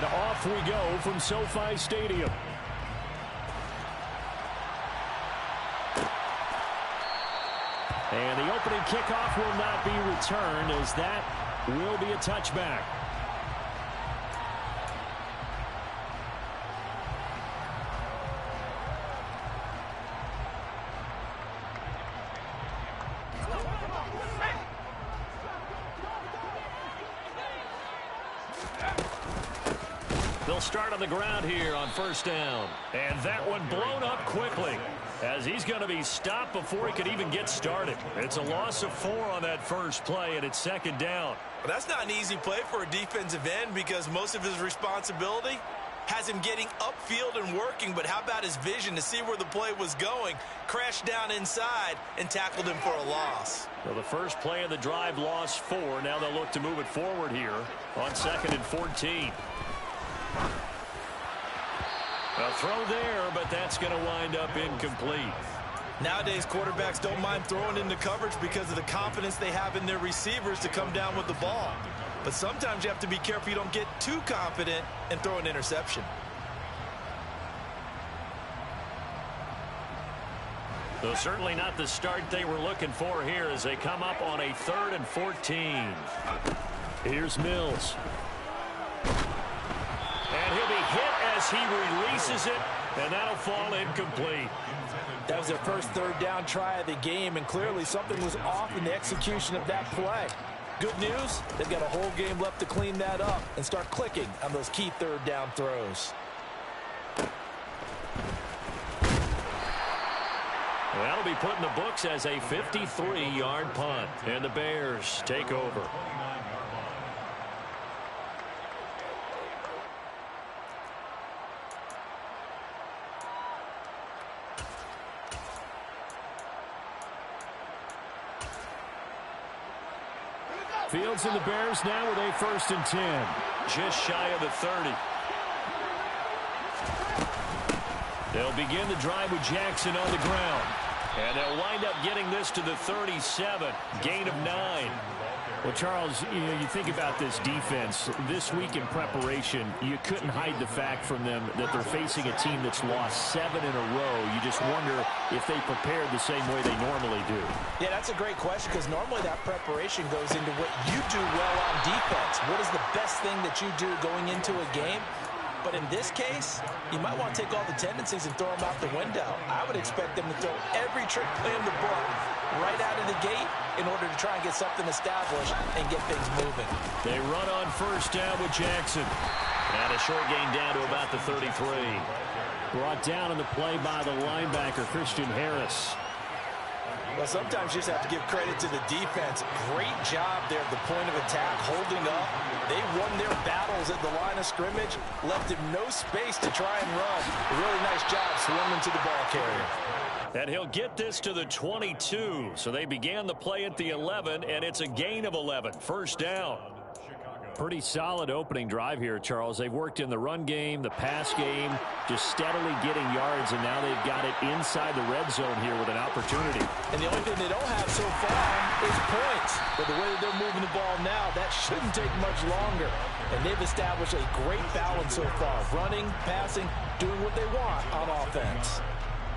And off we go from SoFi Stadium. And the opening kickoff will not be returned, as that will be a touchback. They'll start on the ground here on first down. And that one blown up quickly, as he's going to be stopped before he could even get started. It's a loss of 4 on that first play, and it's second down. Well, that's not an easy play for a defensive end, because most of his responsibility has him getting upfield and working. But how about his vision to see where the play was going? Crashed down inside and tackled him for a loss. Well, the first play of the drive lost 4. Now they'll look to move it forward here on 2nd and 14. A throw there, but that's going to wind up incomplete. Nowadays, quarterbacks don't mind throwing into coverage because of the confidence they have in their receivers to come down with the ball. But sometimes you have to be careful you don't get too confident and throw an interception. So certainly not the start they were looking for here as they come up on a 3rd and 14. Here's Mills. And he'll be hit as he releases it, and that'll fall incomplete. That was their first 3rd down try of the game, and clearly something was off in the execution of that play. Good news, they've got a whole game left to clean that up and start clicking on those key 3rd down throws. That'll be put in the books as a 53-yard punt, and the Bears take over. Fields and the Bears now with a 1st and 10. Just shy of the 30. They'll begin the drive with Jackson on the ground. And they'll wind up getting this to the 37. Gain of 9. Well, Charles, you think about this defense. This week in preparation, you couldn't hide the fact from them that they're facing a team that's lost 7 in a row. You just wonder if they prepared the same way they normally do. Yeah, that's a great question, because normally that preparation goes into what you do well on defense. What is the best thing that you do going into a game? But in this case, you might want to take all the tendencies and throw them out the window. I would expect them to throw every trick play in the book right out of the gate in order to try and get something established and get things moving. They run on first down with Jackson. And a short gain down to about the 33. Brought down on the play by the linebacker, Christian Harris. Well, sometimes you just have to give credit to the defense. Great job there at the point of attack, holding up. They won their battles at the line of scrimmage, left him no space to try and run. A really nice job swarming to the ball carrier. And he'll get this to the 22. So they began the play at the 11, and it's a gain of 11. First down. Pretty solid opening drive here, Charles. They've worked in the run game, the pass game, just steadily getting yards, and now they've got it inside the red zone here with an opportunity. And the only thing they don't have so far is points. But the way that they're moving the ball now, that shouldn't take much longer. And they've established a great balance so far. Running, passing, doing what they want on offense.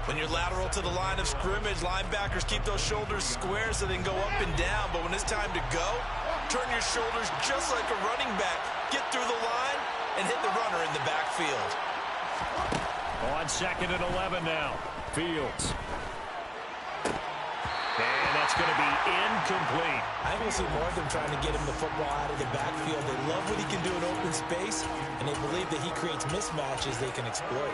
When you're lateral to the line of scrimmage, linebackers keep those shoulders square so they can go up and down. But when it's time to go, turn your shoulders just like a running back. Get through the line and hit the runner in the backfield. On 2nd and 11 now. Fields. And that's going to be incomplete. I will see more of them trying to get him the football out of the backfield. They love what he can do in open space, and they believe that he creates mismatches they can exploit.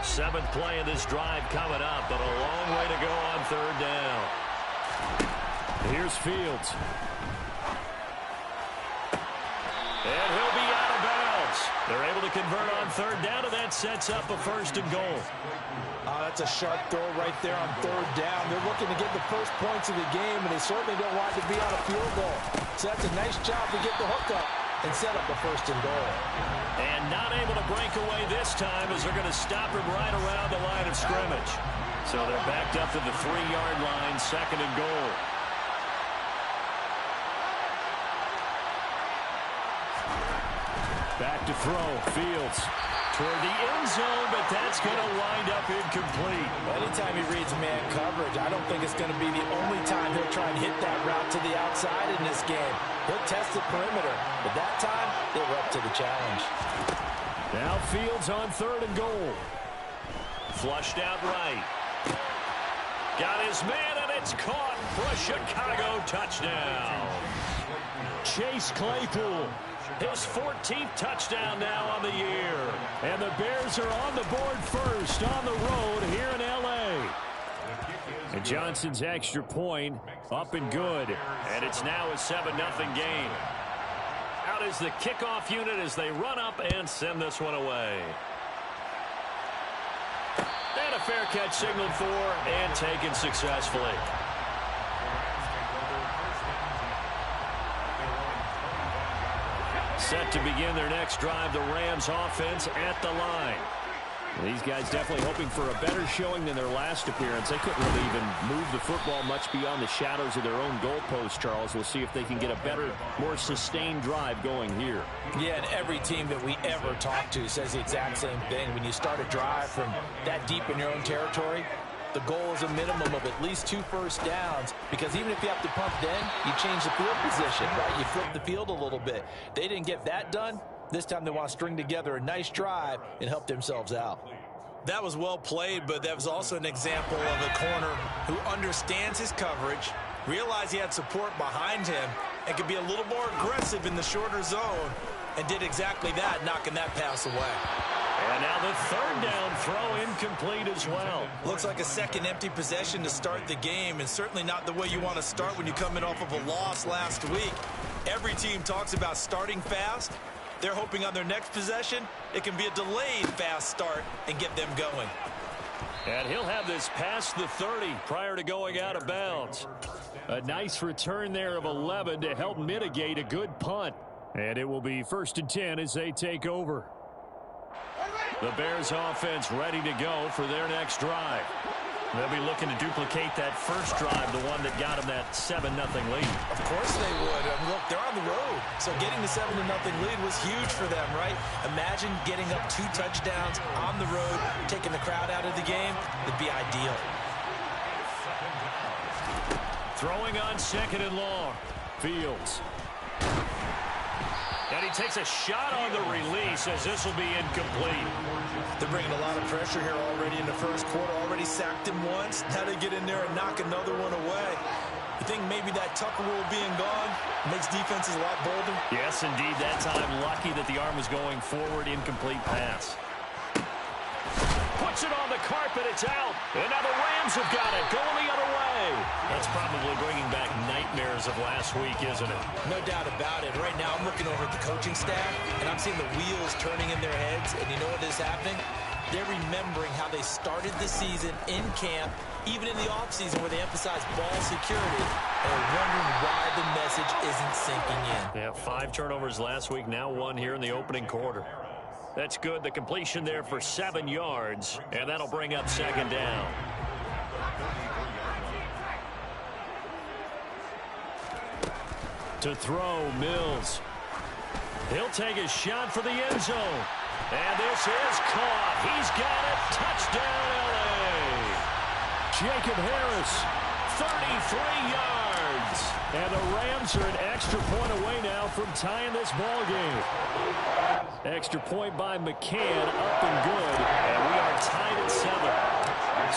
Seventh play of this drive coming up, but a long way to go on 3rd down. Here's Fields. And he'll be out of bounds. They're able to convert on 3rd down, and that sets up a 1st and goal. That's a sharp throw right there on 3rd down. They're looking to get the first points of the game, and they certainly don't want to be on a field goal. So that's a nice job to get the hook up. and set up a 1st and goal. And not able to break away this time as they're going to stop him right around the line of scrimmage. So they're backed up to the 3-yard line, 2nd and goal. Back to throw, Fields toward the end zone, but that's going to wind up incomplete. Anytime he reads man coverage, I don't think it's going to be the only time he'll try and hit that route to the outside in this game. He'll test the perimeter, but that time, they were up to the challenge. Now Fields on 3rd and goal. Flushed out right. Got his man, and it's caught for a Chicago touchdown. Chase Claypool, his 14th touchdown now on the year. And the Bears are on the board first on the road here in L.A. And Johnson's extra point up and good. And it's now a 7-0 game. Out is the kickoff unit as they run up and send this one away. And a fair catch signaled for and taken successfully. Set to begin their next drive, the Rams offense at the line. These guys definitely hoping for a better showing than their last appearance. They couldn't really even move the football much beyond the shadows of their own goalpost, Charles. We'll see if they can get a better, more sustained drive going here. Yeah, and every team that we ever talk to says the exact same thing. When you start a drive from that deep in your own territory, the goal is a minimum of at least 2 first downs, because even if you have to punt then, you change the field position, right? You flip the field a little bit. They didn't get that done. This time they want to string together a nice drive and help themselves out. That was well played, but that was also an example of a corner who understands his coverage, realized he had support behind him, and could be a little more aggressive in the shorter zone, and did exactly that, knocking that pass away. And now the 3rd down throw incomplete as well. Looks like a second empty possession to start the game, and certainly not the way you want to start when you're coming off of a loss last week. Every team talks about starting fast. They're hoping on their next possession, it can be a delayed fast start and get them going. And he'll have this past the 30 prior to going out of bounds. A nice return there of 11 to help mitigate a good punt. And it will be 1st and 10 as they take over. The Bears offense ready to go for their next drive. They'll be looking to duplicate that first drive, the one that got them that 7-0 lead. Of course they would. Look, they're on the road, so getting the 7-0 lead was huge for them, right? Imagine getting up 2 touchdowns on the road, taking the crowd out of the game. It'd be ideal. Throwing on 2nd and long. Fields. And he takes a shot on the release as this will be incomplete. They're bringing a lot of pressure here already in the first quarter. Already sacked him once. Now they get in there and knock another one away. You think maybe that Tucker rule being gone makes defenses a lot bolder? Yes, indeed. That time lucky that the arm was going forward. Incomplete pass. Puts it on the carpet. It's out. And now the Rams have got it. Going the other way. That's probably bringing back nightmares of last week, isn't it? No doubt about it. Right now I'm looking over at the coaching staff, and I'm seeing the wheels turning in their heads. And you know what is happening? They're remembering how they started the season in camp, even in the offseason where they emphasized ball security, and they're wondering why the message isn't sinking in. Yeah, 5 turnovers last week, now 1 here in the opening quarter. That's good. The completion there for 7 yards, and that'll bring up 2nd down. To throw, Mills. He'll take a shot for the end zone. And this is caught. He's got it. Touchdown, L.A. Jacob Harris, 33 yards. And the Rams are an extra point away now from tying this ball game. Extra point by McCann, up and good. And we are tied at 7.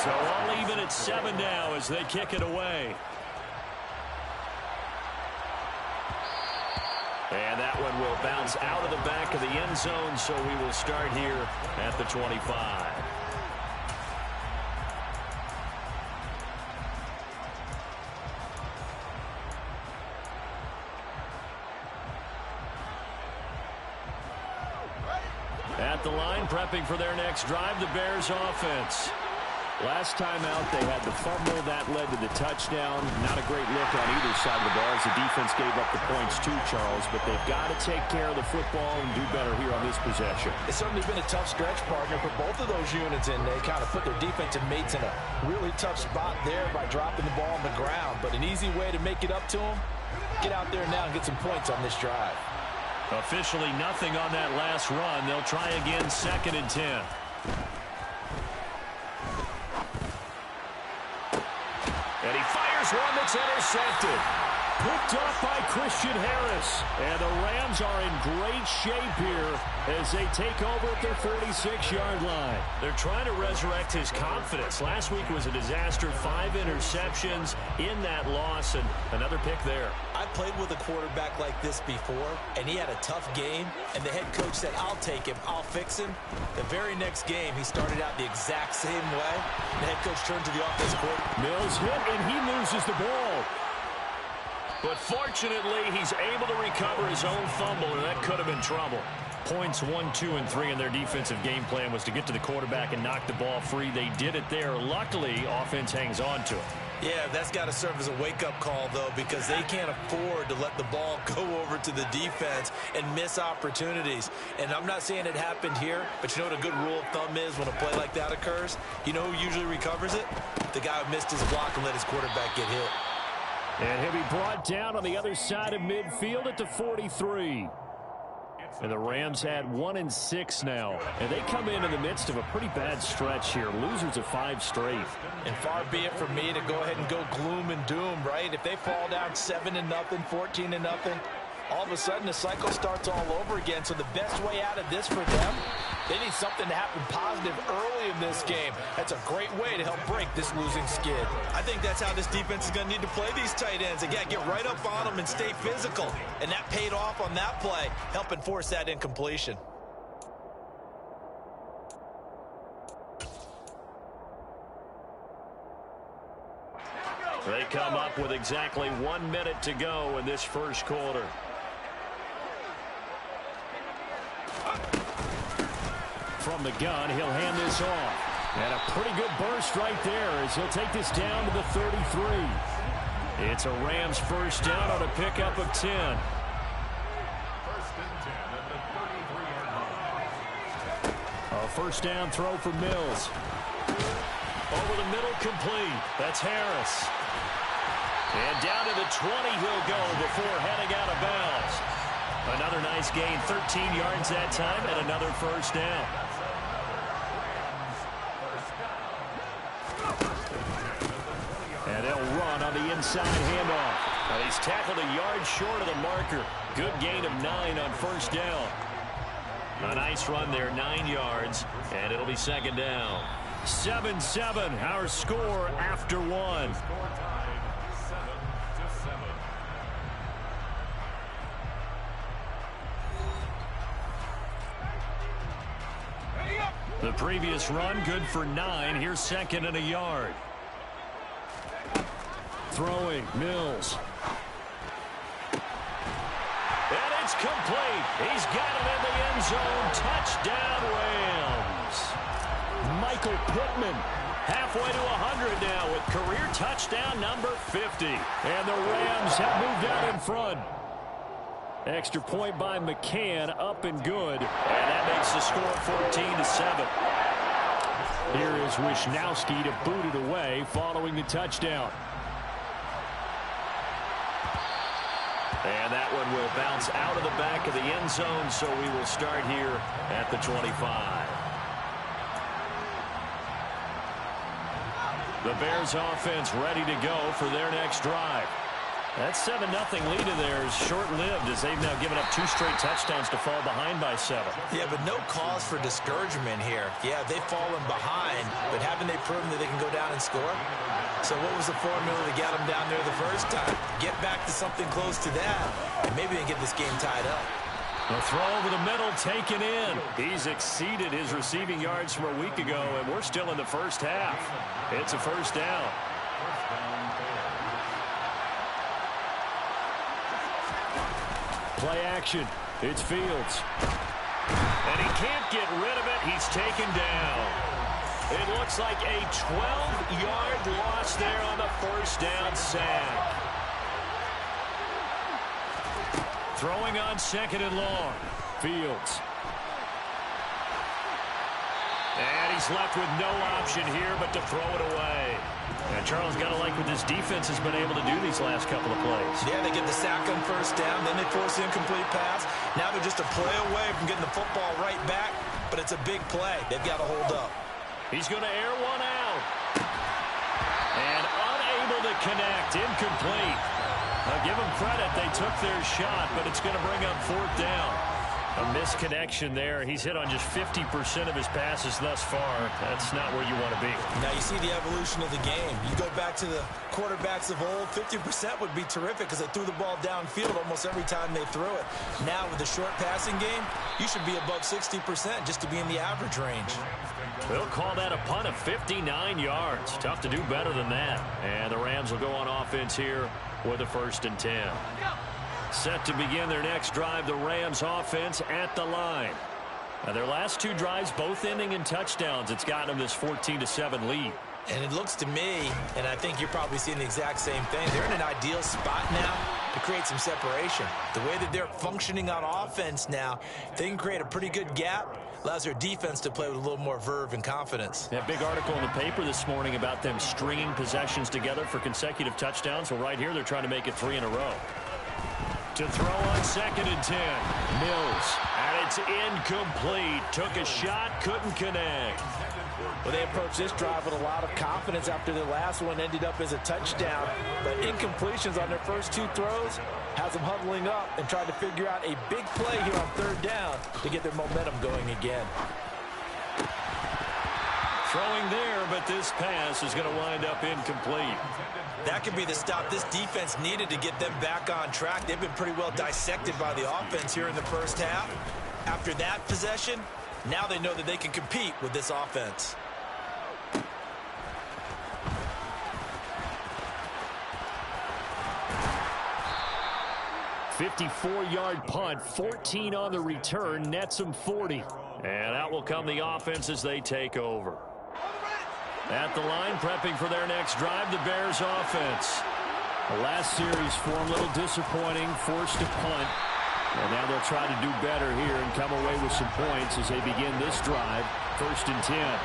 So all even at 7 now as they kick it away. And that one will bounce out of the back of the end zone, so we will start here at the 25. At the line, prepping for their next drive, the Bears offense. Last time out, they had the fumble. That led to the touchdown. Not a great look on either side of the ball as the defense gave up the points too, Charles. But they've got to take care of the football and do better here on this possession. It's certainly been a tough stretch, partner, for both of those units, and they kind of put their defensive mates in a really tough spot there by dropping the ball on the ground. But an easy way to make it up to them, get out there now and get some points on this drive. Officially nothing on that last run. They'll try again, 2nd and 10. And he fires one that's intercepted. Picked off by Christian Harris. And the Rams are in great shape here as they take over at their 46-yard line. They're trying to resurrect his confidence. Last week was a disaster. 5 interceptions in that loss, and another pick there. I played with a quarterback like this before, and he had a tough game, and the head coach said, I'll take him, I'll fix him. The very next game, he started out the exact same way. The head coach turned to the offensive coordinator. Mills hit, and he loses the ball. But fortunately, he's able to recover his own fumble, and that could have been trouble. Points 1, 2, and 3 in their defensive game plan was to get to the quarterback and knock the ball free. They did it there. Luckily, offense hangs on to it. Yeah, that's got to serve as a wake-up call, though, because they can't afford to let the ball go over to the defense and miss opportunities. And I'm not saying it happened here, but you know what a good rule of thumb is when a play like that occurs? You know who usually recovers it? The guy who missed his block and let his quarterback get hit. And he'll be brought down on the other side of midfield at the 43. And the Rams had 1 and 6 now. And they come in the midst of a pretty bad stretch here. Losers of 5 straight. And far be it from me to go ahead and go gloom and doom, right? If they fall down 7-0, 14-0, all of a sudden the cycle starts all over again. So the best way out of this for them, they need something to happen positive early in this game. That's a great way to help break this losing skid. I think that's how this defense is going to need to play these tight ends. Again, get right up on them and stay physical. And that paid off on that play, helping force that incompletion. They come up with exactly 1 minute to go in this first quarter. From the gun, he'll hand this off. And a pretty good burst right there as he'll take this down to the 33. It's a Rams first down on a pickup of 10. A first down throw for Mills. Over the middle, complete. That's Harris. And down to the 20 he'll go before heading out of bounds. Another nice gain, 13 yards that time, and another first down. And they'll run on the inside handoff. Well, he's tackled a yard short of the marker. Good gain of 9 on first down. A nice run there, 9 yards, and it'll be second down. 7-7, our score after 1. The previous run, good for 9. Here's second and a yard. Throwing, Mills. And it's complete. He's got it in the end zone. Touchdown, Rams. Michael Pittman halfway to 100 now with career touchdown number 50. And the Rams have moved out in front. Extra point by McCann, up and good. And that makes the score 14-7. Here is Wisnowski to boot it away following the touchdown. And that one will bounce out of the back of the end zone, so we will start here at the 25. The Bears offense ready to go for their next drive. That 7-0 lead of theirs short-lived as they've now given up 2 straight touchdowns to fall behind by 7. Yeah, but no cause for discouragement here. Yeah, they've fallen behind, but haven't they proven that they can go down and score? So what was the formula to get them down there the first time? Get back to something close to that, and maybe they get this game tied up. A throw over the middle, taken in. He's exceeded his receiving yards from a week ago, and we're still in the first half. It's a first down. Play action. It's Fields. And he can't get rid of it. He's taken down. It looks like a 12-yard loss there on the first down sack. Throwing on second and long. Fields. And he's left with no option here but to throw it away. And Charles, got to like what this defense has been able to do these last couple of plays. Yeah, they get the sack on first down, then they force the incomplete pass. Now they're just a play away from getting the football right back, but it's a big play. They've got to hold up. He's going to air one out. And unable to connect. Incomplete. I'll give them credit. They took their shot, but it's going to bring up fourth down. A misconnection there. He's hit on just 50% of his passes thus far. That's not where you want to be. Now you see the evolution of the game. You go back to the quarterbacks of old, 50% would be terrific because they threw the ball downfield almost every time they threw it. Now with the short passing game, you should be above 60% just to be in the average range. They'll call that a punt of 59 yards. Tough to do better than that. And the Rams will go on offense here with a 1st and 10. Set to begin their next drive, the Rams offense at the line. Now their last 2 drives, both ending in touchdowns. It's gotten them this 14-7 lead. And it looks to me, and I think you're probably seeing the exact same thing, they're in an ideal spot now to create some separation. The way that they're functioning on offense now, they can create a pretty good gap. Allows their defense to play with a little more verve and confidence. That big article in the paper this morning about them stringing possessions together for consecutive touchdowns. Well, right here, they're trying to make it 3 in a row. To throw on 2nd and 10. Mills. And it's incomplete. Took a shot, couldn't connect. Well, they approached this drive with a lot of confidence after their last one ended up as a touchdown. But incompletions on their first 2 throws has them huddling up and trying to figure out a big play here on 3rd down to get their momentum going again. Throwing there, but this pass is going to wind up incomplete. That could be the stop this defense needed to get them back on track. They've been pretty well dissected by the offense here in the first half. After that possession, now they know that they can compete with this offense. "54-yard punt, 14 on the return, nets them 40. And out will come the offense as they take over. At the line, prepping for their next drive, the Bears offense. The last series for them, a little disappointing, forced to punt. And now they'll try to do better here and come away with some points as they begin this drive, 1st and 10.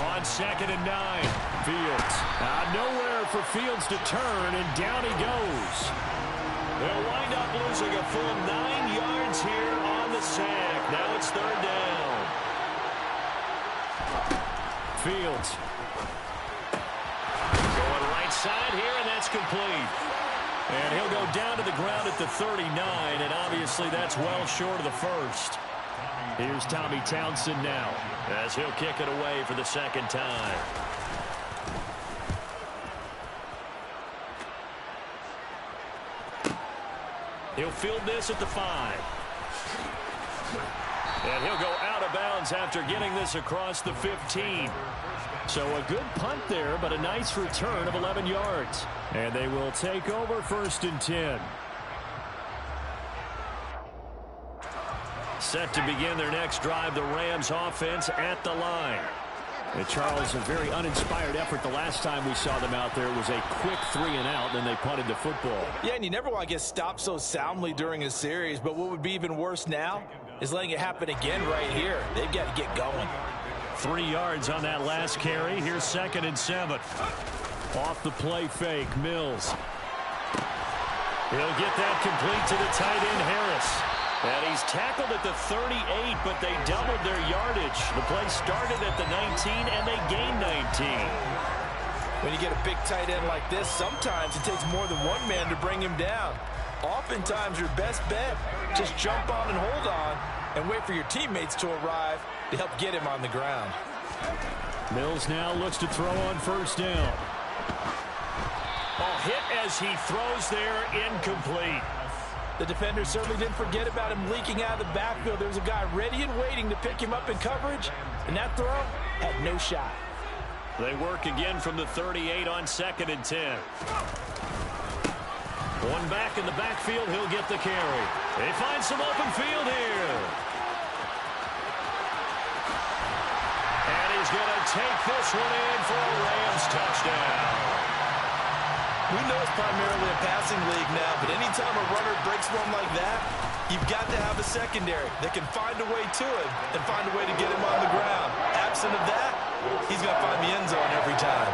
On 2nd and 9, Fields. Nowhere for Fields to turn, and down he goes. They'll wind up losing a full 9 yards here on the sack. Now it's 3rd down. Fields. Going right side here, and that's complete. And he'll go down to the ground at the 39, and obviously that's well short of the first. Here's Tommy Townsend now as he'll kick it away for the 2nd time. He'll field this at the 5. And he'll go out of bounds after getting this across the 15. So a good punt there, but a nice return of 11 yards. And they will take over 1st and 10. Set to begin their next drive, the Rams offense at the line. And Charles, a very uninspired effort the last time we saw them out there. It was a quick 3 and out, then they punted the football. Yeah, and you never want to get stopped so soundly during a series, but what would be even worse now is letting it happen again right here. They've got to get going. 3 yards on that last carry. Here's 2nd and 7. Off the play fake, Mills. He'll get that complete to the tight end, Harris. And he's tackled at the 38, but they doubled their yardage. The play started at the 19, and they gained 19. When you get a big tight end like this, sometimes it takes more than one man to bring him down. Oftentimes, your best bet, just jump on and hold on and wait for your teammates to arrive to help get him on the ground. Mills now looks to throw on 1st down. A hit as he throws there, incomplete. The defender certainly didn't forget about him leaking out of the backfield. There was a guy ready and waiting to pick him up in coverage, and that throw had no shot. They work again from the 38 on 2nd and 10. One back in the backfield, he'll get the carry. They find some open field here. take this one in for a Rams touchdown. We know it's primarily a passing league now, but anytime a runner breaks one like that, you've got to have a secondary that can find a way to him and find a way to get him on the ground. Absent of that, he's going to find the end zone every time.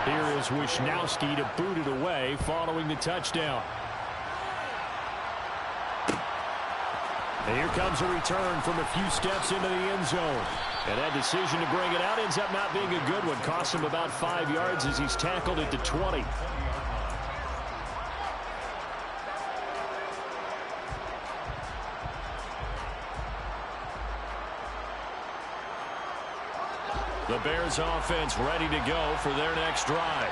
Here is Wisnowski to boot it away following the touchdown. And here comes a return from a few steps into the end zone. And that decision to bring it out ends up not being a good one. Costs him about 5 yards as he's tackled at the 20. The Bears offense ready to go for their next drive.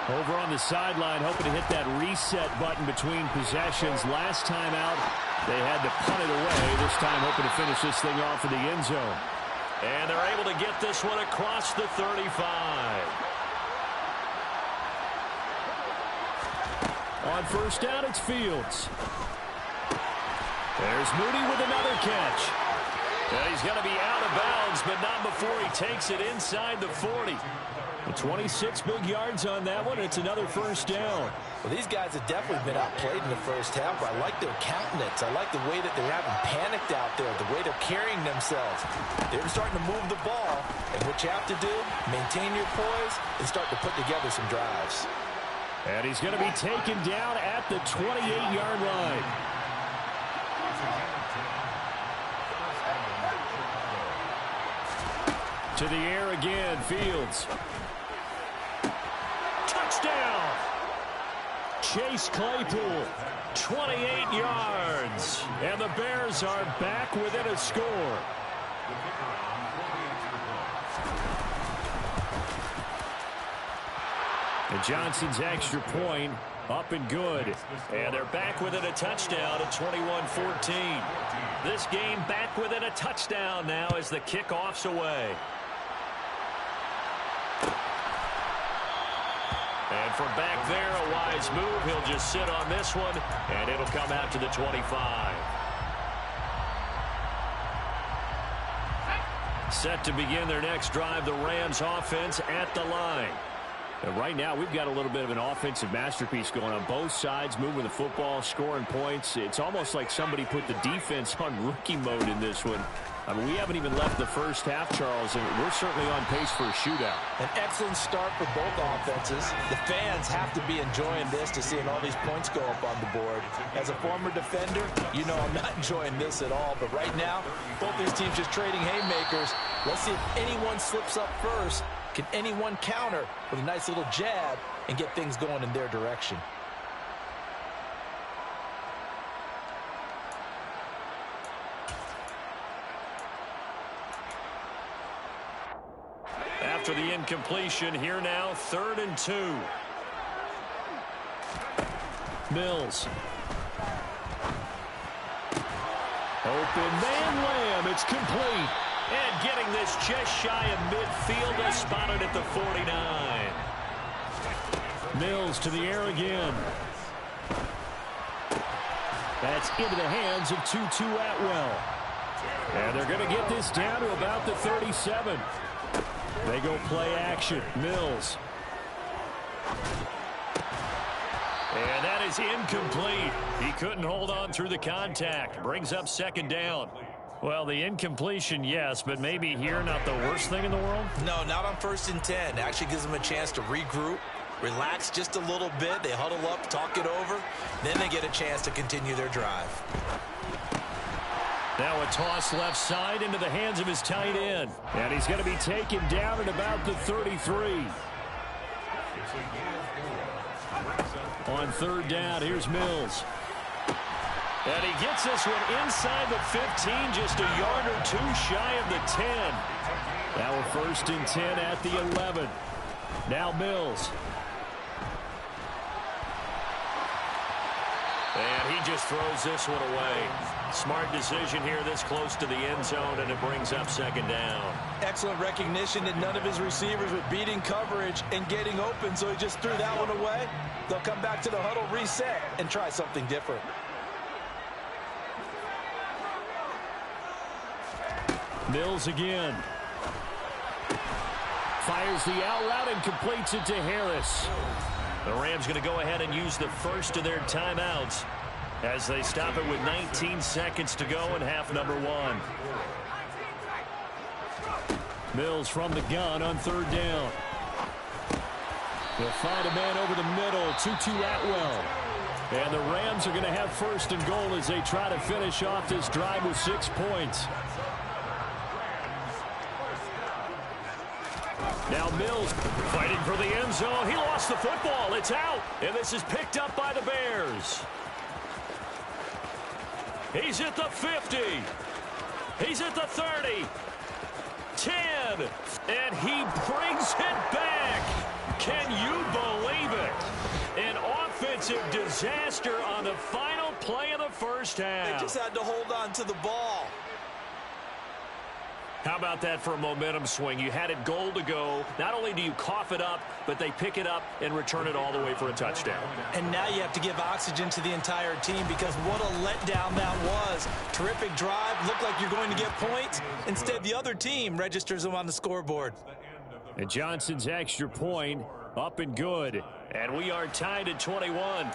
Over on the sideline, hoping to hit that reset button between possessions. Last time out, they had to punt it away. This time, hoping to finish this thing off in the end zone. And they're able to get this one across the 35. On first down, it's Fields. There's Mooney with another catch. And he's going to be out of bounds, but not before he takes it inside the 40. 26 big yards on that one. It's another first down. Well, these guys have definitely been outplayed in the first half. I like their countenance. I like the way that they're having panicked out there, the way they're carrying themselves. They're starting to move the ball, and what you have to do, maintain your poise and start to put together some drives. And he's going to be taken down at the 28-yard line. To the air again, Fields. Touchdown! Chase Claypool, 28 yards. And the Bears are back within a score. And Johnson's extra point up and good. And they're back within a touchdown at 21-14. This game back within a touchdown now as the kickoff's away. And from back there, a wise move. He'll just sit on this one, and it'll come out to the 25. Set to begin their next drive, the Rams offense at the line. And right now, we've got a little bit of an offensive masterpiece going on both sides, moving the football, scoring points. It's almost like somebody put the defense on rookie mode in this one. I mean, we haven't even left the first half, Charles, and we're certainly on pace for a shootout. An excellent start for both offenses. The fans have to be enjoying this to seeing all these points go up on the board. As a former defender, you know I'm not enjoying this at all. But right now, both these teams just trading haymakers. Let's see if anyone slips up first. Can anyone counter with a nice little jab and get things going in their direction? After the incompletion, here now, 3rd and 2. Mills. Open man, Lamb. It's complete. And getting this just shy of midfield is spotted at the 49. Mills to the air again. That's into the hands of Tutu Atwell. And they're going to get this down to about the 37. They go play action. Mills. And that is incomplete. He couldn't hold on through the contact. Brings up 2nd down. Well, the incompletion, yes, but maybe here not the worst thing in the world? No, not on 1st and 10. Actually gives them a chance to regroup, relax just a little bit. They huddle up, talk it over. Then they get a chance to continue their drive. Now a toss left side into the hands of his tight end. And he's going to be taken down at about the 33. On 3rd down, here's Mills. And he gets this one inside the 15, just a yard or two shy of the 10. Now a 1st and 10 at the 11. Now Mills. And he just throws this one away. Smart decision here this close to the end zone, and it brings up 2nd down. Excellent recognition that none of his receivers were beating coverage and getting open, so he just threw that one away. They'll come back to the huddle, reset, and try something different. Mills again. Fires the out route and completes it to Harris. The Rams going to go ahead and use the first of their timeouts as they stop it with 19 seconds to go in half number one. Mills from the gun on third down. They'll find a man over the middle, Tutu Atwell. And the Rams are going to have first and goal as they try to finish off this drive with 6 points. Now Mills fighting for the end zone. He lost the football. It's out. And this is picked up by the Bears. He's at the 50. He's at the 30. 10. And he brings it back. Can you believe it? An offensive disaster on the final play of the first half. They just had to hold on to the ball. How about that for a momentum swing? You had it goal to go. Not only do you cough it up, but they pick it up and return it all the way for a touchdown. And now you have to give oxygen to the entire team because what a letdown that was. Terrific drive. Looked like you're going to get points. Instead, the other team registers them on the scoreboard. And Johnson's extra point up and good. And we are tied at 21.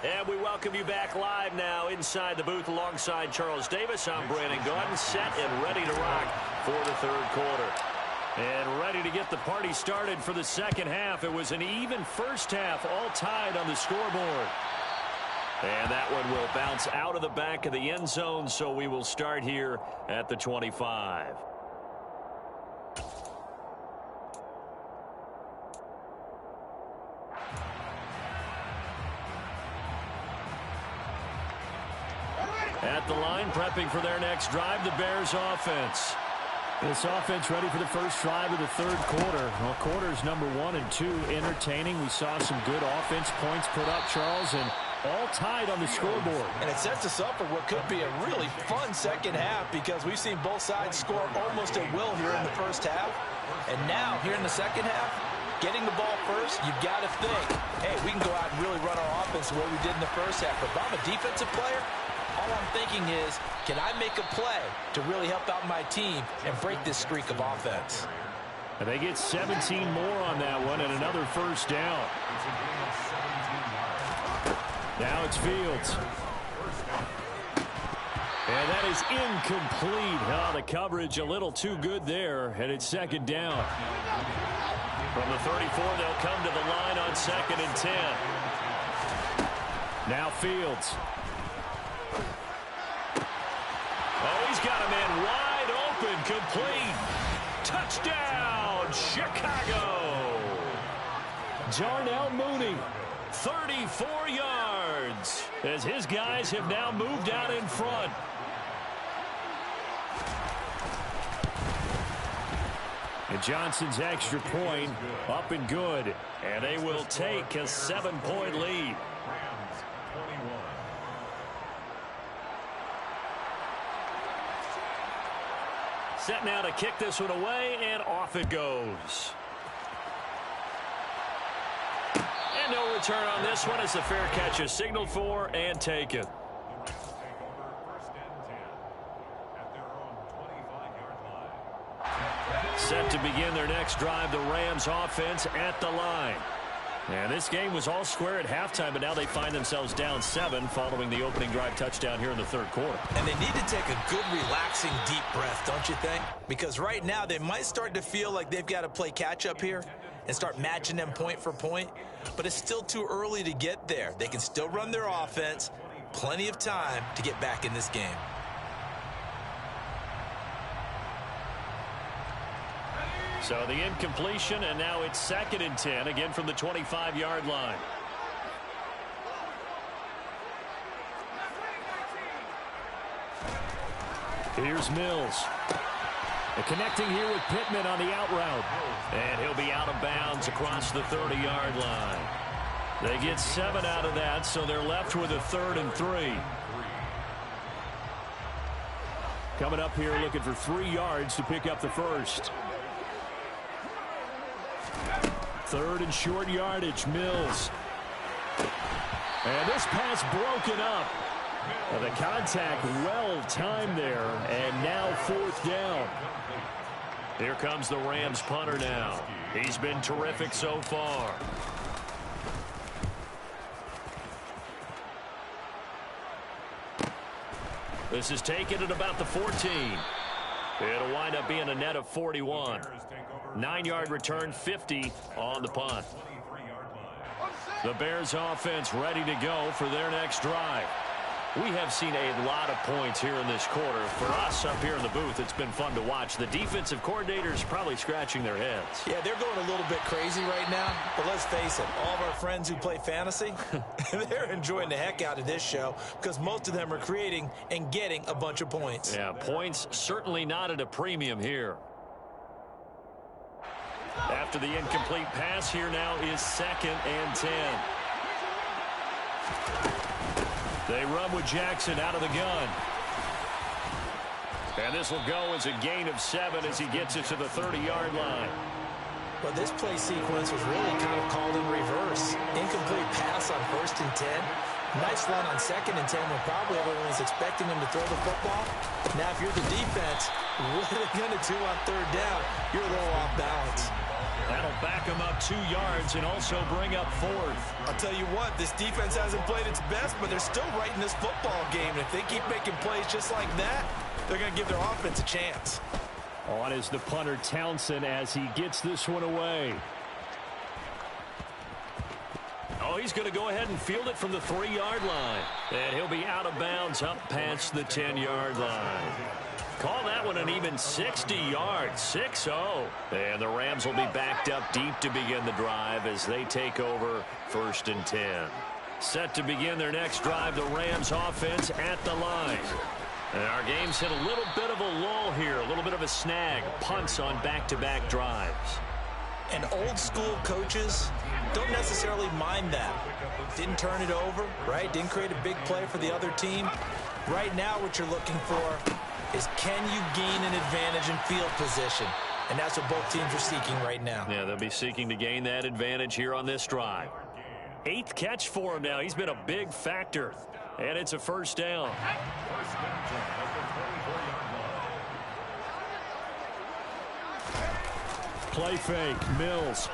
And we welcome you back live now inside the booth alongside Charles Davis. I'm Brandon Gaudin, set and ready to rock for the third quarter. And ready to get the party started for the second half. It was an even first half, all tied on the scoreboard. And that one will bounce out of the back of the end zone, so we will start here at the 25. At the line, prepping for their next drive, the Bears offense. This offense ready for the first drive of the third quarter. Well, quarters number 1 and 2 entertaining. We saw some good offense points put up, Charles, and all tied on the scoreboard. And it sets us up for what could be a really fun second half because we've seen both sides score almost at will here in the first half. And now, here in the second half, getting the ball first, you've got to think, hey, we can go out and really run our offense the way we did in the first half. But if I'm a defensive player, all I'm thinking is, can I make a play to really help out my team and break this streak of offense? And they get 17 more on that one and another first down. Now it's Fields. And that is incomplete. Oh, the coverage a little too good there, and it's second down. From the 34, they'll come to the line on 2nd and 10. Now Fields. Oh, he's got a man wide open, complete. Touchdown, Chicago. Darnell Mooney, 34 yards, as his guys have now moved out in front. And Johnson's extra point up and good, and they will take a 7-point lead. Set now to kick this one away, and off it goes. And no return on this one as the fair catch is signaled for and taken. Set to begin their next drive, the Rams offense at the line. And this game was all square at halftime, but now they find themselves down 7 following the opening drive touchdown here in the third quarter. And they need to take a good, relaxing, deep breath, don't you think? Because right now they might start to feel like they've got to play catch-up here and start matching them point for point. But it's still too early to get there. They can still run their offense. Plenty of time to get back in this game. So the incompletion, and now it's 2nd and 10, again from the 25-yard line. Here's Mills. And connecting here with Pittman on the out route. And he'll be out of bounds across the 30-yard line. They get 7 out of that, so they're left with a 3rd and 3. Coming up here looking for 3 yards to pick up the first. Third and short yardage, Mills. And this pass broken up. The contact well timed there, and now fourth down. Here comes the Rams punter now. He's been terrific so far. This is taken at about the 14. It'll wind up being a net of 41. 9-yard return, 50 on the punt. The Bears offense ready to go for their next drive. We have seen a lot of points here in this quarter. For us up here in the booth, it's been fun to watch. The defensive coordinators probably scratching their heads. Yeah, they're going a little bit crazy right now. But let's face it, all of our friends who play fantasy, they're enjoying the heck out of this show because most of them are creating and getting a bunch of points. Yeah, points certainly not at a premium here. After the incomplete pass, here now is 2nd and 10. They run with Jackson out of the gun. And this will go as a gain of 7 as he gets it to the 30-yard line. But this play sequence was really kind of called in reverse. Incomplete pass on 1st and 10. Nice run on 2nd and 10 when probably everyone was expecting him to throw the football. Now, if you're the defense, what are they going to do on 3rd down? You're a little off balance. That'll back him up 2 yards and also bring up 4th. I'll tell you what, this defense hasn't played its best, but they're still right in this football game. And if they keep making plays just like that, they're going to give their offense a chance. On is the punter, Townsend, as he gets this one away. Oh, he's going to go ahead and field it from the 3-yard line. And he'll be out of bounds up past the 10-yard line. Call that one an even 60 yards, 6-0. And the Rams will be backed up deep to begin the drive as they take over 1st and 10. Set to begin their next drive, the Rams offense at the line. And our game's hit a little bit of a lull here, a little bit of a snag. Punts on back-to-back drives. And old-school coaches don't necessarily mind that. Didn't turn it over, right? Didn't create a big play for the other team. Right now what you're looking for is can you gain an advantage in field position? And that's what both teams are seeking right now. Yeah, they'll be seeking to gain that advantage here on this drive. 8th catch for him now. He's been a big factor. And it's a 1st down. Play fake, Mills.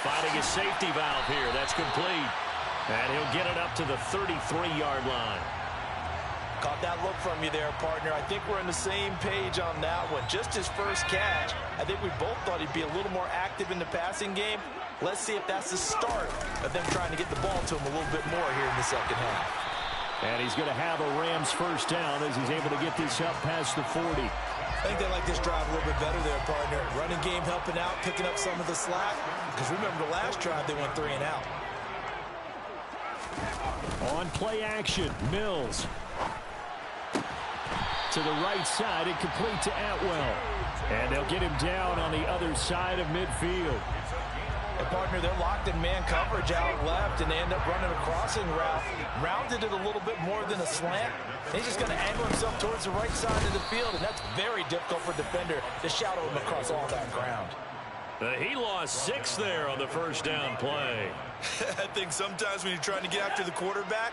Finding a safety valve here. That's complete. And he'll get it up to the 33-yard line. Caught that look from you there, partner. I think we're on the same page on that one. Just his first catch. I think we both thought he'd be a little more active in the passing game. Let's see if that's the start of them trying to get the ball to him a little bit more here in the second half. And he's going to have a Rams 1st down as he's able to get this up past the 40. I think they like this drive a little bit better there, partner. Running game helping out, picking up some of the slack. Because remember the last drive, they went 3 and out. On play action, Mills. To the right side, incomplete to Atwell. And they'll get him down on the other side of midfield. And partner, they're locked in man coverage out left, and they end up running a crossing route. Rounded it a little bit more than a slant. He's just going to angle himself towards the right side of the field, and that's very difficult for a defender to shadow him across all that ground. He lost 6 there on the 1st down play. I think sometimes when you're trying to get after the quarterback,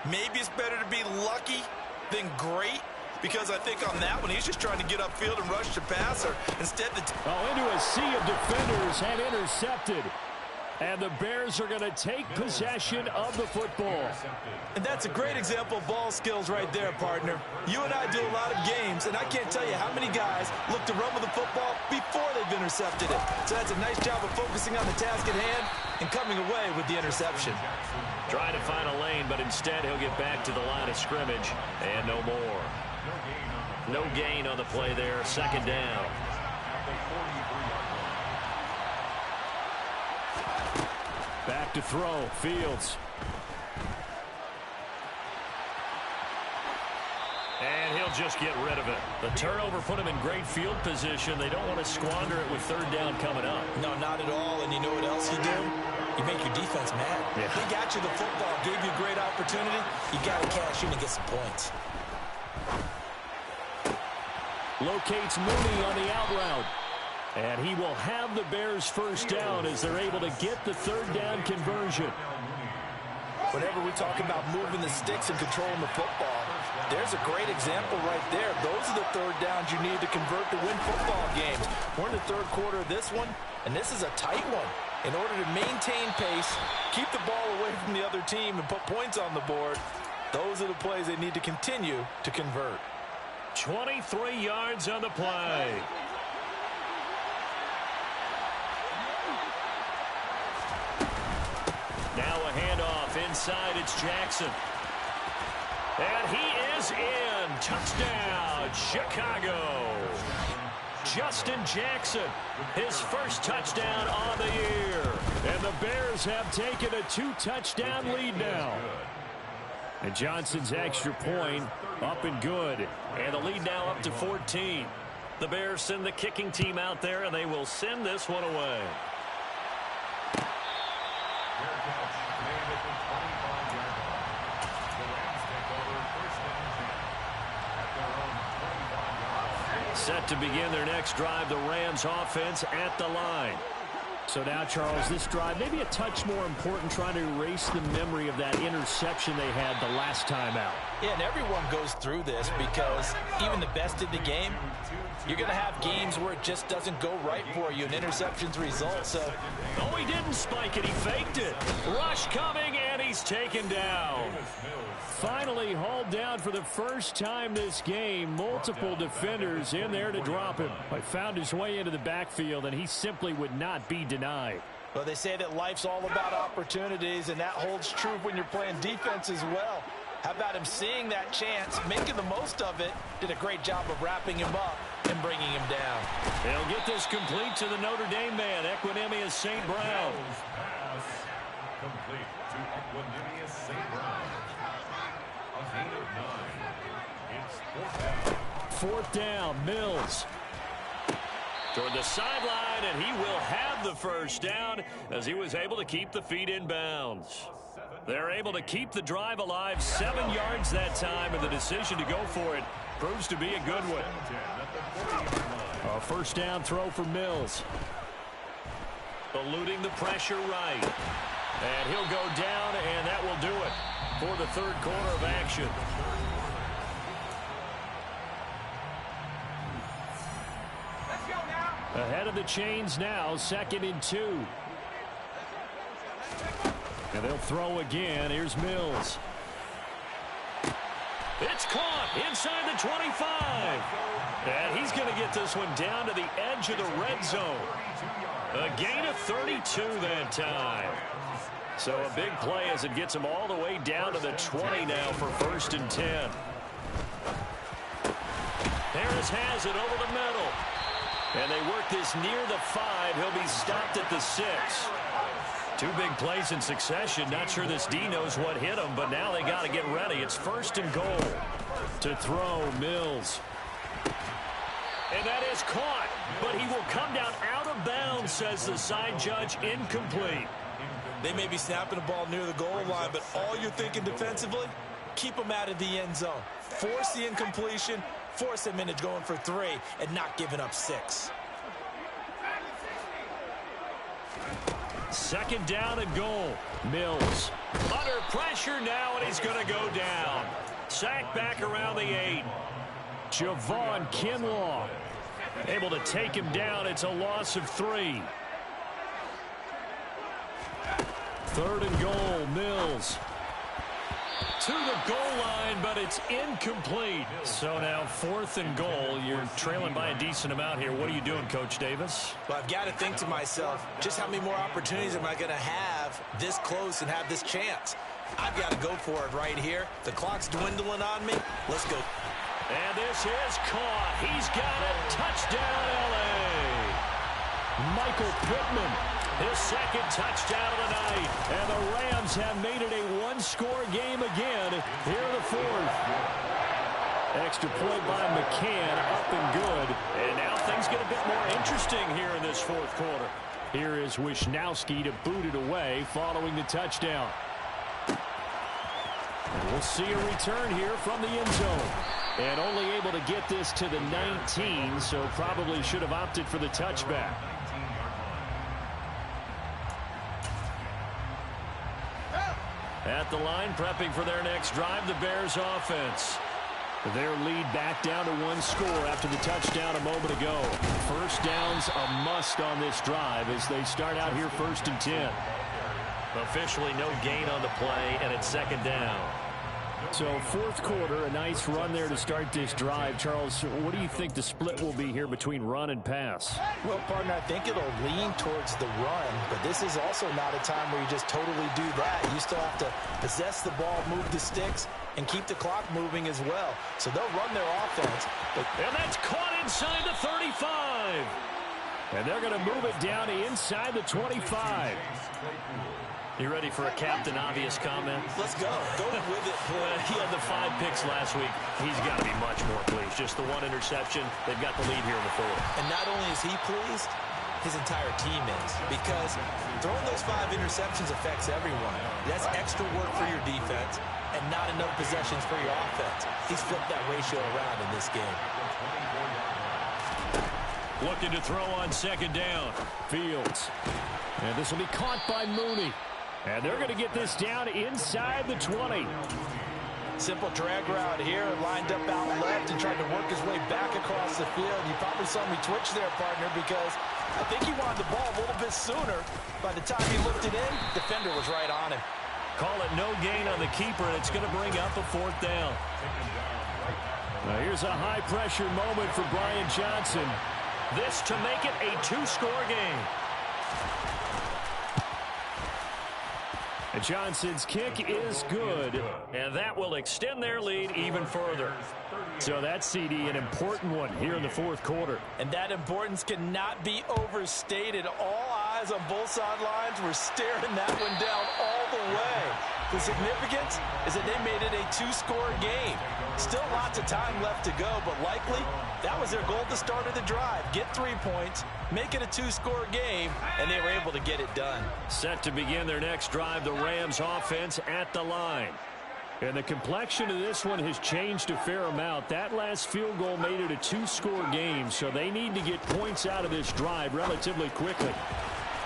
maybe it's better to be lucky than great. Because I think on that one, he's just trying to get upfield and rush the passer. Instead, into a sea of defenders and intercepted. And the Bears are going to take possession of the football. And that's a great example of ball skills right there, partner. You and I do a lot of games, and I can't tell you how many guys look to run with the football before they've intercepted it. So that's a nice job of focusing on the task at hand and coming away with the interception. Trying to find a lane, but instead he'll get back to the line of scrimmage and no more. No gain on the play there, 2nd down. Back to throw, Fields. And he'll just get rid of it. The turnover put him in great field position. They don't want to squander it with 3rd down coming up. No, not at all. And you know what else you do? You make your defense mad. Yeah. They got you the football, gave you a great opportunity. You got to cash in and get some points. Locates Mooney on the out route. And he will have the Bears first down as they're able to get the third down conversion. Whenever we talk about moving the sticks and controlling the football, there's a great example right there. Those are the third downs you need to convert to win football games. We're in the third quarter of this one, and this is a tight one. In order to maintain pace, keep the ball away from the other team, and put points on the board, those are the plays they need to continue to convert. 23 yards on the play. Now a handoff inside. It's Jackson. And he is in. Touchdown, Chicago. Justin Jackson, his first touchdown on the year. And the Bears have taken a 2-touchdown lead now. And Johnson's extra point up and good. And the lead now up to 14. The Bears send the kicking team out there, and they will send this one away. Set to begin their next drive, the Rams offense at the line. So now, Charles, this drive maybe a touch more important, trying to erase the memory of that interception they had the last time out. Yeah, and everyone goes through this because even the best in the game, you're going to have games where it just doesn't go right for you, and interceptions result. So, oh, he didn't spike it. He faked it. Rush coming, and he's taken down. Finally hauled down for the first time this game. Multiple defenders in there to drop him. But found his way into the backfield, and he simply would not be denied. Well, they say that life's all about opportunities, and that holds true when you're playing defense as well. How about him seeing that chance, making the most of it, did a great job of wrapping him up and bringing him down. They'll get this complete to the Notre Dame man, Equanimeous St. Brown. Complete to Equanimeous St. Brown. A gain of 9. It's fourth down, Mills. Toward the sideline, and he will have the first down as he was able to keep the feet in bounds. They're able to keep the drive alive, 7 yards that time, and the decision to go for it proves to be a good one. A first down throw for Mills. Eluding the pressure right. And he'll go down, and that will do it for the third quarter of action. Ahead of the chains now, 2nd and 2. And they'll throw again. Here's Mills. It's caught inside the 25. And he's going to get this one down to the edge of the red zone. A gain of 32 that time. So a big play as it gets him all the way down to the 20 now for 1st and 10. Harris has it over the middle. And they work this near the 5. He'll be stopped at the 6. 2 big plays in succession. Not sure this D knows what hit him, but now they got to get ready. It's 1st and goal. To throw, Mills. And that is caught, but he will come down out of bounds, says the side judge. Incomplete. They may be snapping the ball near the goal line, but all you're thinking defensively, keep them out of the end zone. Force the incompletion, force them into going for 3, and not giving up 6. 2nd down and goal. Mills under pressure now, and he's going to go down. Sacked back around the 8. Javon Kinlaw able to take him down. It's a loss of 3. 3rd and goal. Mills to the goal line, but it's incomplete. So now 4th and goal. You're trailing by a decent amount here. What are you doing, Coach Davis? Well, I've got to think to myself, just how many more opportunities am I going to have this close and have this chance? I've got to go for it right here. The clock's dwindling on me. Let's go. And this is caught. He's got it. Touchdown, L.A. Michael Pittman, his 2nd touchdown of the night. And the Rams have made it a 1-score game again here in the 4th. Extra point by McCann, up and good. And now things get a bit more interesting here in this 4th quarter. Here is Wisnowski to boot it away following the touchdown. And we'll see a return here from the end zone. And only able to get this to the 19, so probably should have opted for the touchback. At the line, prepping for their next drive, the Bears offense. Their lead back down to 1 score after the touchdown a moment ago. First down's a must on this drive as they start out here 1st and 10. Officially no gain on the play, and it's 2nd down. So 4th quarter, a nice run there to start this drive. Charles, what do you think the split will be here between run and pass? Well, partner, I think it'll lean towards the run, but this is also not a time where you just totally do that. You still have to possess the ball, move the sticks, and keep the clock moving as well. So they'll run their offense. And that's caught inside the 35. And they're going to move it down inside the 25. You ready for a Captain Obvious comment? Let's go. Go with it. He had the 5 picks last week. He's got to be much more pleased. Just the 1 interception. They've got the lead here in the 4th. And not only is he pleased, his entire team is. Because throwing those 5 interceptions affects everyone. That's extra work for your defense and not enough possessions for your offense. He's flipped that ratio around in this game. Looking to throw on 2nd down. Fields. And this will be caught by Mooney. And they're going to get this down inside the 20. Simple drag route here, lined up out left and tried to work his way back across the field. You probably saw me twitch there, partner, because I think he wanted the ball a little bit sooner. By the time he looked it in, defender was right on him. Call it no gain on the keeper, and it's going to bring up a 4th down. Now here's a high-pressure moment for Brian Johnson. This to make it a 2-score game. And Johnson's kick is good, and that will extend their lead even further. So that's, CD, an important one here in the 4th quarter. And that importance cannot be overstated. All eyes on both sidelines were staring that one down all the way. The significance is that they made it a 2-score game. Still lots of time left to go, but likely that was their goal at the start of the drive. Get 3 points, make it a 2-score game, and they were able to get it done. Set to begin their next drive, the Rams offense at the line. And the complexion of this one has changed a fair amount. That last field goal made it a 2-score game, so they need to get points out of this drive relatively quickly.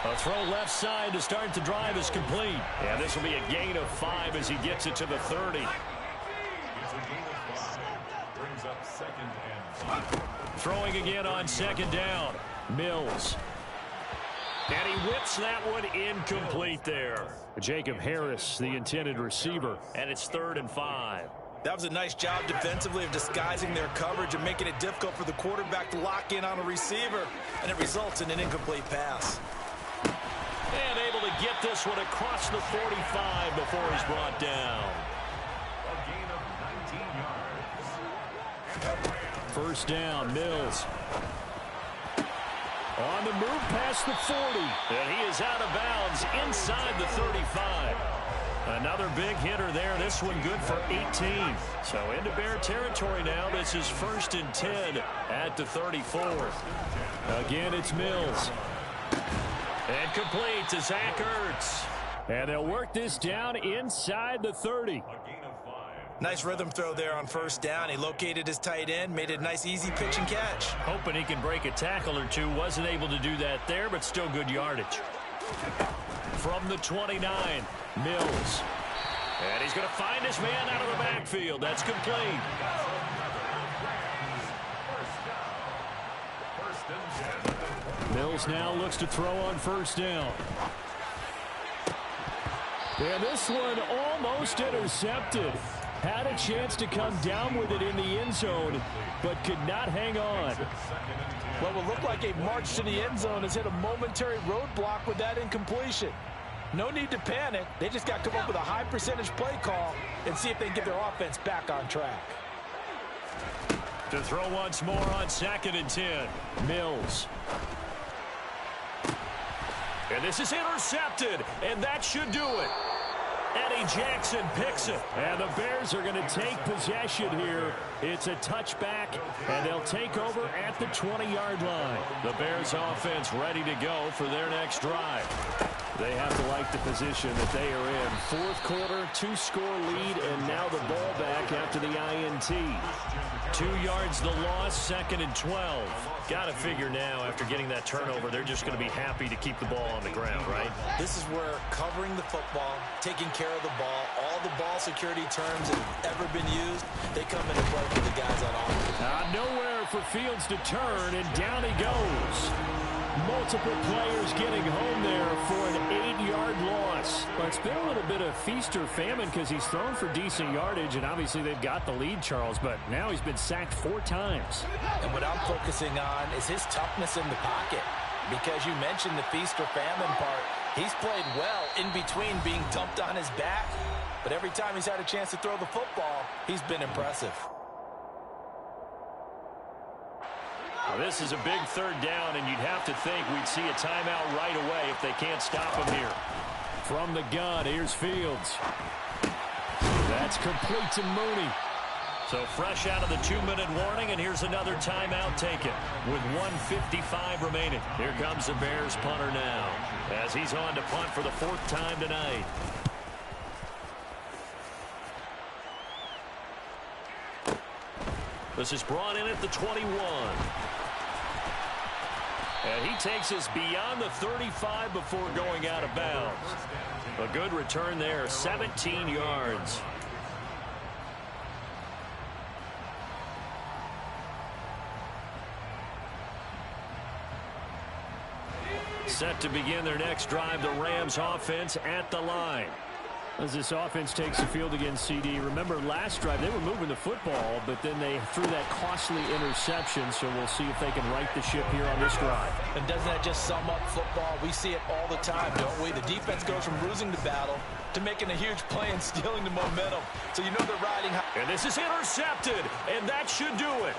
A throw left side to start the drive is complete. And this will be a gain of 5 as he gets it to the 30. Brings up 2nd and 5. Throwing again on 2nd down. Mills. And he whips that one incomplete there. Jacob Harris, the intended receiver. And it's 3rd and 5. That was a nice job defensively of disguising their coverage and making it difficult for the quarterback to lock in on a receiver. And it results in an incomplete pass. And able to get this one across the 45 before he's brought down. A gain of 19 yards. 1st down, Mills. On the move past the 40. And he is out of bounds inside the 35. Another big hitter there. This one good for 18. So into Bear territory now. This is 1st and 10 at the 34. Again, it's Mills. And complete to Zach Ertz. And they'll work this down inside the 30. Nice rhythm throw there on 1st down. He located his tight end, made it a nice easy pitch and catch. Hoping he can break a tackle or two. Wasn't able to do that there, but still good yardage. From the 29, Mills. And he's going to find his man out of the backfield. That's complete. Mills now looks to throw on 1st down. And this one almost intercepted. Had a chance to come down with it in the end zone, but could not hang on. What will look like a march to the end zone has hit a momentary roadblock with that incompletion. No need to panic. They just got to come up with a high percentage play call and see if they can get their offense back on track. To throw once more on 2nd and 10. Mills. And this is intercepted, and that should do it. Eddie Jackson picks it, and the Bears are going to take possession here. It's a touchback, and they'll take over at the 20-yard line. The Bears offense ready to go for their next drive. They have to like the position that they are in. Fourth quarter, 2-score lead, and now the ball back after the INT. 2 yards the loss, 2nd and 12. Got to figure now, after getting that turnover, they're just going to be happy to keep the ball on the ground, right? This is where covering the football, taking care of the ball, all the ball security terms that have ever been used, they come into play for the guys on offense. Nowhere for Fields to turn, and down he goes. Multiple players getting home there for an 8-yard loss. Well, it's been a little bit of feast or famine because he's thrown for decent yardage, and obviously they've got the lead, Charles, but now he's been sacked 4 times. And what I'm focusing on is his toughness in the pocket, because you mentioned the feast or famine part. He's played well in between being dumped on his back, but every time he's had a chance to throw the football, he's been impressive. Well, this is a big 3rd down, and you'd have to think we'd see a timeout right away if they can't stop him here. From the gun, here's Fields. That's complete to Mooney. So fresh out of the 2-minute warning, and here's another timeout taken with 1:55 remaining. Here comes the Bears punter now as he's on to punt for the 4th time tonight. This is brought in at the 21. And he takes us beyond the 35 before going out of bounds. A good return there, 17 yards. Set to begin their next drive, the Rams offense at the line. As this offense takes the field against CD, remember last drive they were moving the football, but then they threw that costly interception, so we'll see if they can right the ship here on this drive. And doesn't that just sum up football? We see it all the time, don't we? The defense goes from losing the battle to making a huge play and stealing the momentum. So you know they're riding high. And this is intercepted, and that should do it.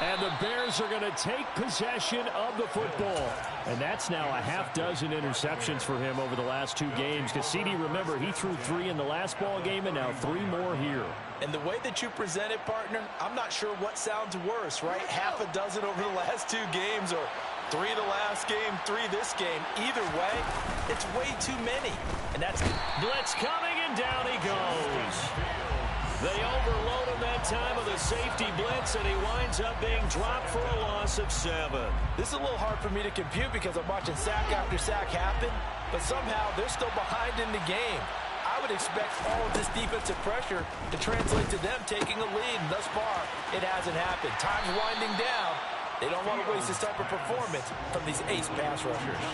And the Bears are going to take possession of the football. And that's now a half-dozen interceptions for him over the last 2 games. Because CD, remember, he threw 3 in the last ball game and now 3 more here. And the way that you present it, partner, I'm not sure what sounds worse, right? Half a dozen over the last 2 games, or 3 the last game, 3 this game. Either way, it's way too many. And that's blitz coming, and down he goes. They overload him that time with a safety blitz, and he winds up being dropped for a loss of 7. This is a little hard for me to compute because I'm watching sack after sack happen, but somehow they're still behind in the game. I would expect all of this defensive pressure to translate to them taking a lead, and thus far, it hasn't happened. Time's winding down. They don't want to waste this type of performance from these ace pass rushers.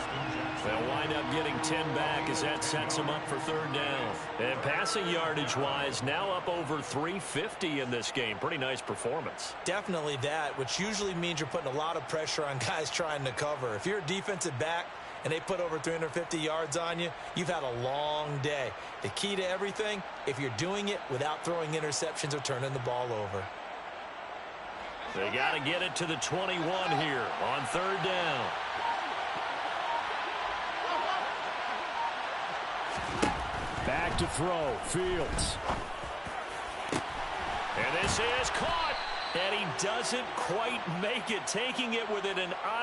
They'll wind up getting 10 back as that sets them up for 3rd down. And passing yardage-wise, now up over 350 in this game. Pretty nice performance. Definitely that, which usually means you're putting a lot of pressure on guys trying to cover. If you're a defensive back and they put over 350 yards on you, you've had a long day. The key to everything, if you're doing it without throwing interceptions or turning the ball over. They got to get it to the 21 here on 3rd down. Back to throw, Fields. And this is caught, and he doesn't quite make it, taking it within an eye.